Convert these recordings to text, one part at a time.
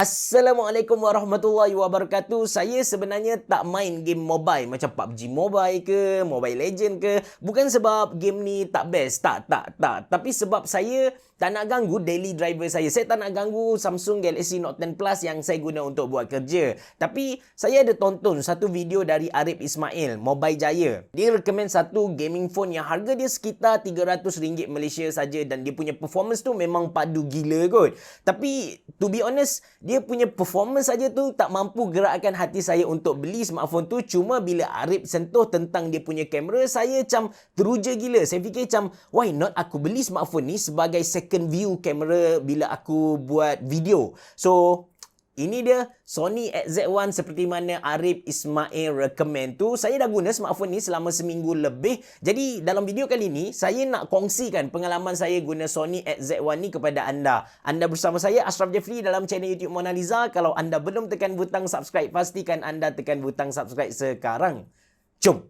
Assalamualaikum warahmatullahi wabarakatuh. Saya sebenarnya tak main game mobile macam PUBG Mobile ke, Mobile Legend ke. Bukan sebab game ni tak best. Tak. Tapi sebab saya tak nak ganggu daily driver saya. Saya tak nak ganggu Samsung Galaxy Note 10 Plus yang saya guna untuk buat kerja. Tapi saya ada tonton satu video dari Arif Ismail, Mobile Jaya. Dia recommend satu gaming phone yang harga dia sekitar RM300 Malaysia saja dan dia punya performance tu memang padu gila kot. Tapi to be honest, dia punya performance saja tu tak mampu gerakkan hati saya untuk beli smartphone tu. Cuma bila Arif sentuh tentang dia punya kamera, saya macam teruja gila. Saya fikir macam, why not aku beli smartphone ni sebagai second view kamera bila aku buat video. So, ini dia Sony XZ1 seperti mana Arif Ismail recommend tu. Saya dah guna smartphone ni selama seminggu lebih. Jadi dalam video kali ni, saya nak kongsikan pengalaman saya guna Sony XZ1 ni kepada anda. Anda bersama saya, Ashraf Jeffrey, dalam channel YouTube Mona Lisa. Kalau anda belum tekan butang subscribe, pastikan anda tekan butang subscribe sekarang. Jom!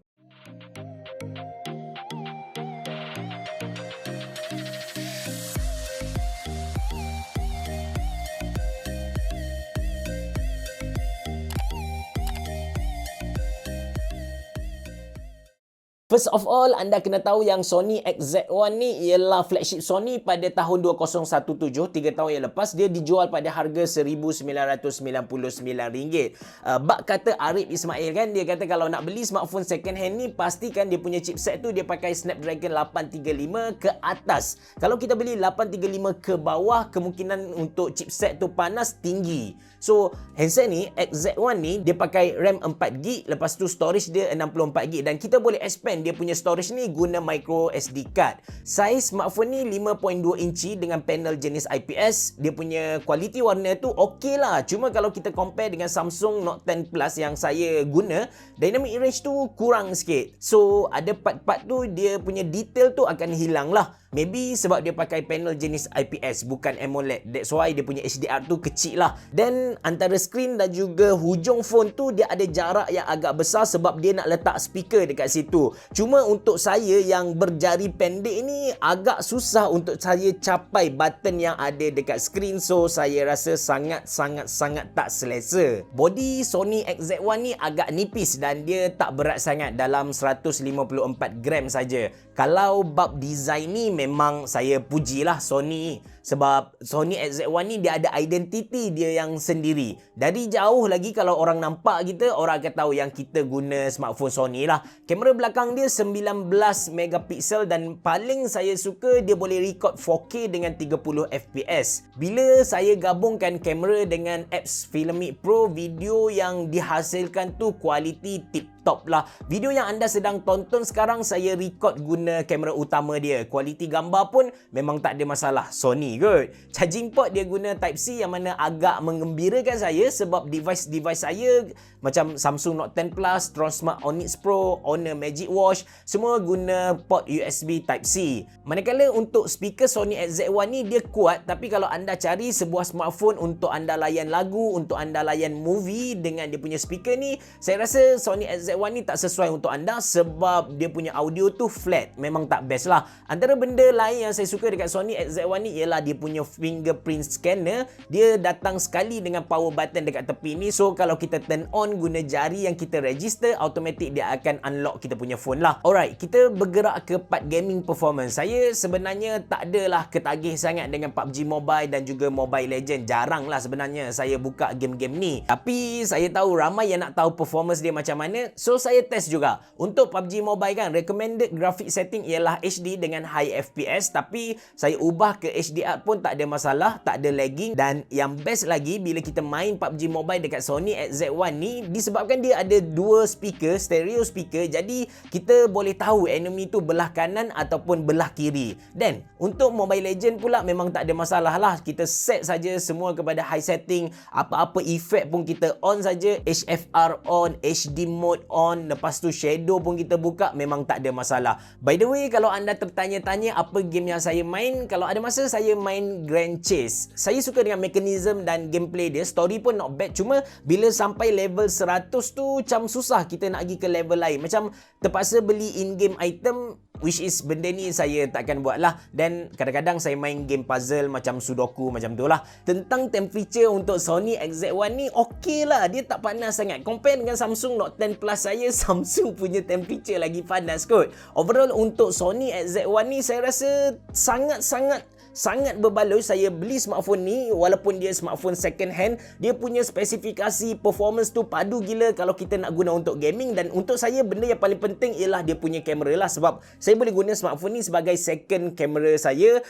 First of all, anda kena tahu yang Sony XZ1 ni ialah flagship Sony pada tahun 2017, 3 tahun yang lepas. Dia dijual pada harga RM1,999. Bak kata Arif Ismail kan, dia kata kalau nak beli smartphone second hand ni, pastikan dia punya chipset tu dia pakai Snapdragon 835 ke atas. Kalau kita beli 835 ke bawah, kemungkinan untuk chipset tu panas tinggi. So, handset ni, XZ1 ni, dia pakai RAM 4GB, lepas tu storage dia 64GB dan kita boleh expand dia punya storage ni guna micro SD card. Saiz smartphone ni 5.2 inci dengan panel jenis IPS. Dia punya kualiti warna tu okey lah. Cuma kalau kita compare dengan Samsung Note 10 Plus yang saya guna, dynamic range tu kurang sikit. So, ada part-part tu dia punya detail tu akan hilang lah. Maybe sebab dia pakai panel jenis IPS bukan AMOLED. That's why dia punya HDR tu kecil lah. Dan antara skrin dan juga hujung phone tu dia ada jarak yang agak besar sebab dia nak letak speaker dekat situ. Cuma untuk saya yang berjari pendek ni agak susah untuk saya capai button yang ada dekat skrin. So saya rasa sangat tak selesa. Body Sony XZ1 ni agak nipis dan dia tak berat sangat, dalam 154 gram saja. Kalau bab design ni memang saya pujilah Sony. Sebab Sony XZ1 ni dia ada identiti dia yang sendiri. Dari jauh lagi kalau orang nampak kita, orang akan tahu yang kita guna smartphone Sony lah. Kamera belakang dia 19 megapiksel dan paling saya suka dia boleh record 4K dengan 30 fps. Bila saya gabungkan kamera dengan apps Filmic Pro, video yang dihasilkan tu kualiti tip-top lah. Video yang anda sedang tonton sekarang saya record guna kamera utama dia. Kualiti gambar pun memang tak ada masalah. Sony kot. Charging port dia guna Type-C yang mana agak menggembirakan saya sebab device saya macam Samsung Note 10 Plus, Tronsmart Onyx Pro, Honor Magic Watch, semua guna port USB Type-C. Manakala untuk speaker Sony XZ1 ni dia kuat, tapi kalau anda cari sebuah smartphone untuk anda layan lagu, untuk anda layan movie dengan dia punya speaker ni, saya rasa Sony XZ1 ni tak sesuai untuk anda sebab dia punya audio tu flat. Memang tak best lah. Antara benda lain yang saya suka dekat Sony XZ1 ni ialah dia punya fingerprint scanner. Dia datang sekali dengan power button dekat tepi ni. So kalau kita turn on guna jari yang kita register, automatic dia akan unlock kita punya phone lah. Alright, kita bergerak ke part gaming performance. Saya sebenarnya tak adalah ketagih sangat dengan PUBG Mobile dan juga Mobile Legend. Jarang lah sebenarnya saya buka game-game ni. Tapi saya tahu ramai yang nak tahu performance dia macam mana. So saya test juga. Untuk PUBG Mobile kan, recommended graphic setting ialah HD dengan high FPS. Tapi saya ubah ke HDR pun tak ada masalah, tak ada lagging. Dan yang best lagi, bila kita main PUBG Mobile dekat Sony XZ1 ni, disebabkan dia ada dua speaker, stereo speaker, jadi kita boleh tahu enemy tu belah kanan ataupun belah kiri. Dan untuk Mobile Legend pula memang tak ada masalah lah. Kita set saja semua kepada high setting, apa-apa effect pun kita on saja, HFR on, HD mode on, lepas tu shadow pun kita buka, memang tak ada masalah. By the way, kalau anda tertanya-tanya apa game yang saya main, kalau ada masa saya main Grand Chase. Saya suka dengan mekanisme dan gameplay dia. Story pun not bad. Cuma bila sampai level 100 tu macam susah kita nak pergi ke level lain. Macam terpaksa beli in-game item which is benda ni saya takkan buat lah. Dan kadang-kadang saya main game puzzle macam Sudoku macam tu lah. Tentang temperature untuk Sony XZ1 ni okey lah, dia tak panas sangat. Compare dengan Samsung Note 10 Plus saya, Samsung punya temperature lagi panas kot. Overall untuk Sony XZ1 ni saya rasa sangat berbaloi. Saya beli smartphone ni walaupun dia smartphone second hand, dia punya spesifikasi performance tu padu gila kalau kita nak guna untuk gaming. Dan untuk saya benda yang paling penting ialah dia punya kamera lah, sebab saya boleh guna smartphone ni sebagai second kamera saya.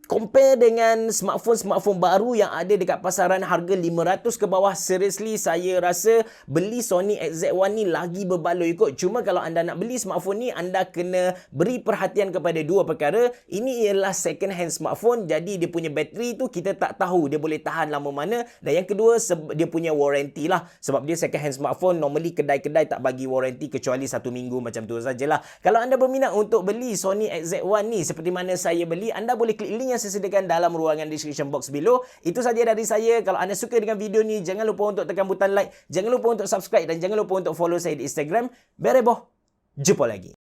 Compare dengan smartphone baru yang ada dekat pasaran harga 500 ke bawah, seriously saya rasa beli Sony XZ1 ni lagi berbaloi kot. Cuma kalau anda nak beli smartphone ni, anda kena beri perhatian kepada dua perkara. Ini ialah second hand smartphone, jadi dia punya bateri tu kita tak tahu dia boleh tahan lama mana. Dan yang kedua, dia punya warranty lah. Sebab dia second hand smartphone, normally kedai-kedai tak bagi warranty kecuali 1 minggu macam tu sajalah. Kalau anda berminat untuk beli Sony XZ1 ni seperti mana saya beli, anda boleh klik link yang saya sediakan dalam ruangan description box below. Itu saja dari saya. Kalau anda suka dengan video ni, jangan lupa untuk tekan butang like, jangan lupa untuk subscribe dan jangan lupa untuk follow saya di Instagram. Bereboh. Jumpa lagi.